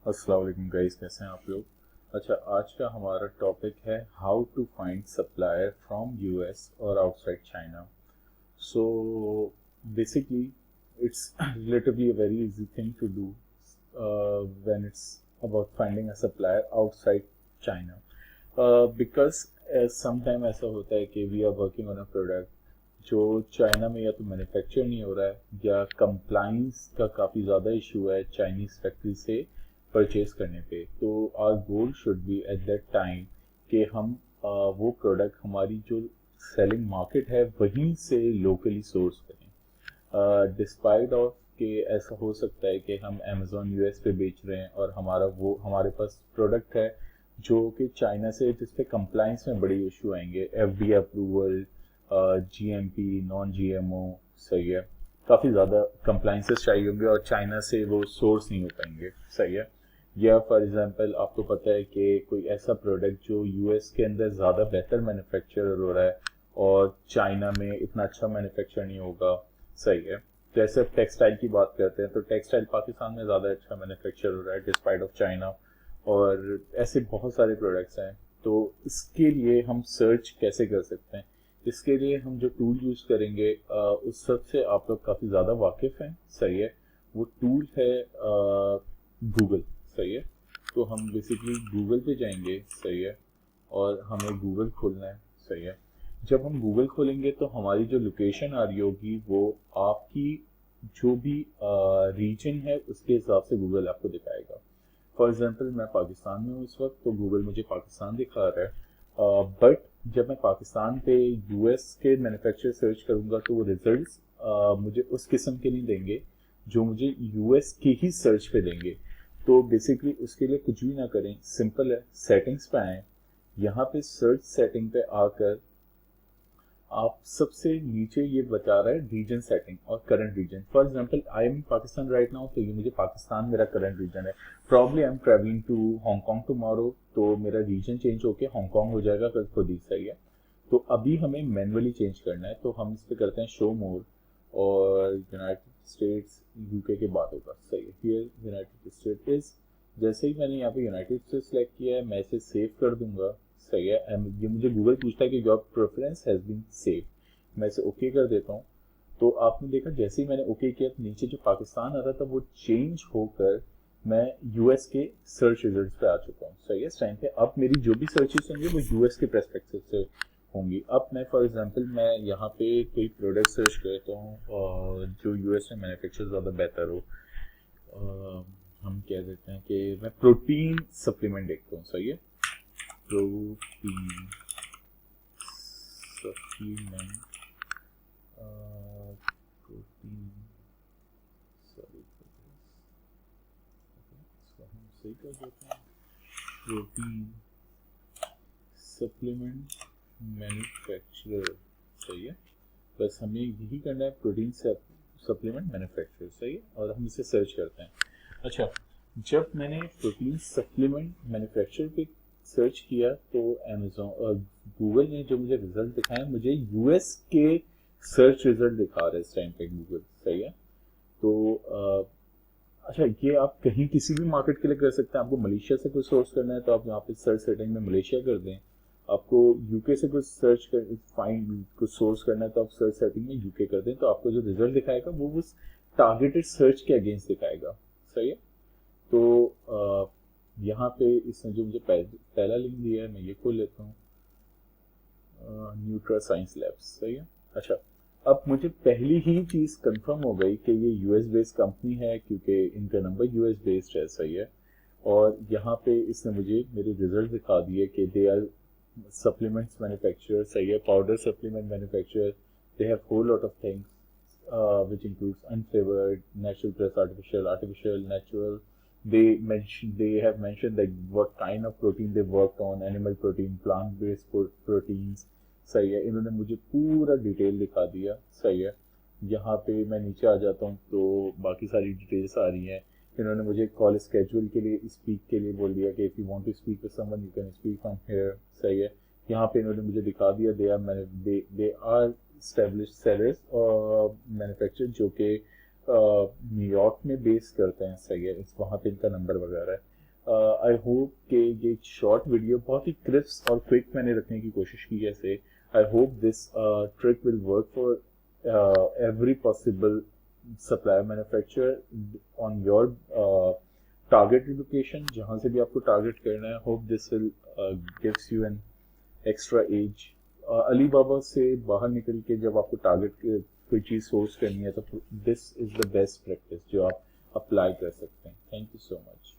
अस्सलाम वालेकुम गाइस, कैसे हैं आप लोग। अच्छा, आज का हमारा टॉपिक है how to find supplier from US और outside China. So basically it's relatively a very easy thing to do when it's about finding a supplier outside China, because sometime ऐसा होता है कि we are working on a product जो China में या तो manufacture नहीं हो रहा है या कंप्लाइंस का काफ़ी ज़्यादा इशू है चाइनीज़ फैक्ट्री से परचेज करने पे। तो our goal should be at that time कि हम वो प्रोडक्ट हमारी जो सेलिंग मार्केट है वहीं से लोकली सोर्स करें, डिस्पाइट ऑफ कि ऐसा हो सकता है कि हम अमेजोन यूएस पे बेच रहे हैं और हमारे पास प्रोडक्ट है जो कि चाइना से जिस पे कंप्लाइंस में बड़े इशू आएंगे, FDA approval, GMP, non GMO, सही है, काफ़ी ज़्यादा कंप्लाइंसेस चाहिए होंगे और चाइना से वो सोर्स नहीं हो पाएंगे, सही है। या फॉर एग्जांपल आपको पता है कि कोई ऐसा प्रोडक्ट जो यूएस के अंदर ज़्यादा बेहतर मैन्युफैक्चर हो रहा है और चाइना में इतना अच्छा मैन्युफैक्चर नहीं होगा, सही है। जैसे टेक्सटाइल की बात करते हैं तो टेक्सटाइल पाकिस्तान में ज़्यादा अच्छा मैन्युफैक्चर हो रहा है डिस्पाइट ऑफ चाइना, और ऐसे बहुत सारे प्रोडक्ट्स हैं। तो इसके लिए हम सर्च कैसे कर सकते हैं? इसके लिए हम जो टूल यूज़ करेंगे उस सब से आप लोग काफ़ी ज़्यादा वाकिफ़ हैं, सही है। वो टूल है गूगल, सही है। तो हम बेसिकली गूगल पे जाएंगे, सही है, और हमें गूगल खोलना है, सही है। जब हम गूगल खोलेंगे तो हमारी जो लोकेशन आ रही होगी वो आपकी जो भी रीजन है उसके हिसाब से गूगल आपको दिखाएगा। फॉर एग्जांपल मैं पाकिस्तान में हूँ इस वक्त, तो गूगल मुझे पाकिस्तान दिखा रहा है, बट जब मैं पाकिस्तान पे यूएस के मैन्युफैक्चर सर्च करूँगा तो वो रिजल्ट्स मुझे उस किस्म के नहीं देंगे जो मुझे यूएस के ही सर्च पे देंगे। तो बेसिकली उसके लिए कुछ भी ना करें, सिंपल है, सेटिंग्स पे आएँ, यहाँ पे सर्च सेटिंग पे आकर आप सबसे नीचे ये बता रहा है रीजन सेटिंग और current region. For example I am Pakistan right now, तो ये मुझे पाकिस्तान मेरा करंट रीजन है। Probably I am travelling to Hong Kong tomorrow, तो मेरा रीजन चेंज होके हांगकांग हो जाएगा कल खुद ही, सही है। तो अभी हमें मैनुअली चेंज करना है, तो हम इस पे करते हैं शो मोर, और यूनाइटेड स्टेट्स यूके के बाद होगा, सही है। हियर यूनाइटेड स्टेट इज, जैसे ही मैंने यहाँ पे यूनाइटेड स्टेट सेलेक्ट किया है मैं इसे सेव कर दूंगा, सही है। ये मुझे गूगल पूछता है कि your preference has been save, मैं इसे ओके कर देता हूँ। तो आपने देखा जैसे ही मैंने ओके किया तो नीचे जो पाकिस्तान आ रहा था वो चेंज होकर मैं यूएस के सर्च रिजल्ट्स पे आ चुका हूँ, सही है। इस टाइम पे अब मेरी जो भी सर्चेस होंगी वो यूएस के पर्सपेक्टिव से होंगी। अब मैं फॉर एग्जांपल मैं यहाँ पे कोई प्रोडक्ट सर्च करता हूँ और जो यूएस में मैन्युफैक्चर ज़्यादा बेहतर हो, हम कह देते हैं कि मैं प्रोटीन सप्लीमेंट देखता हूँ, सही है। प्रोटीन सप्लीमेंट, प्रोटीन, सॉरी, इसको हम सही कर देते हैं, प्रोटीन सप्लीमेंट मैन्युफैक्चरर, सही है। बस हमें यही करना है, प्रोटीन सप्लीमेंट मैन्युफैक्चरर, सही है, और हम इसे सर्च करते हैं। अच्छा, जब मैंने प्रोटीन सप्लीमेंट मैन्युफैक्चर पे सर्च किया तो अमेजोन और गूगल ने जो मुझे रिजल्ट दिखाए, मुझे यूएस के सर्च रिजल्ट दिखा रहा है इस टाइम पे गूगल, सही है। तो अच्छा, ये आप कहीं किसी भी मार्केट के लिए कर सकते हैं। आपको मलेशिया से कुछ सोर्स करना है तो आप यहाँ पे सर्च सेटिंग में मलेशिया कर दें। आपको यूके से कुछ सर्च कर फाइंड कुछ सोर्स करना है तो आप सर्च सेटिंग में यूके कर दें, तो आपको जो रिजल्ट दिखाएगा वो उस टारगेटेड सर्च के अगेंस्ट दिखाएगा, सही है। तो यहाँ पे इसने जो मुझे पहला लिंक दिया है मैं ये खोल लेता हूँ, न्यूट्रा साइंस लैब्स, सही है। अच्छा, अब मुझे पहली ही चीज़ कंफर्म हो गई कि ये यूएस बेस्ड कंपनी है क्योंकि इनका नंबर यूएस बेस्ड है, सही है। और यहाँ पे इसने मुझे मेरे रिजल्ट दिखा दिए कि दे आर सप्लीमेंट्स मैन्युफैक्चरर, सही है, powder supplement manufacturer. They have whole lot of things which includes unflavored, natural plus artificial, natural. They have mentioned like what kind of protein they worked on, animal protein, plant-based proteins. सही है, इन्होंने मुझे पूरा detail दिखा दिया, सही है। यहाँ पे मैं नीचे आ जाता हूँ तो बाकी सारी डिटेल्स आ रही हैं। इन्होंने मुझे कॉल स्केड्यूल के लिए स्पीक के लिए बोल दिया कि if you want to speak with someone you can speak from here, सही है। यहाँ पे इन्होंने मुझे दिखा दिया दे आर एस्टेब्लिश्ड सेलर्स और मैन्युफैक्चर जो कि न्यूयॉर्क में बेस करते हैं, सही है, इस वहाँ पे इनका नंबर वगैरह है। आई होप कि ये शॉर्ट वीडियो बहुत ही क्रिस्प और क्विक मैंने रखने की कोशिश की है इसे। I hope this trick will work for every possible supplier manufacturer on your target location, जहाँ से भी आपको टारगेट करना है। Hope this will gives you an extra edge. Alibaba से बाहर निकल के जब आपको टारगेट कोई चीज़ सोर्स करनी है तो this is the best practice जो आप अप्लाई कर सकते हैं। Thank you so much.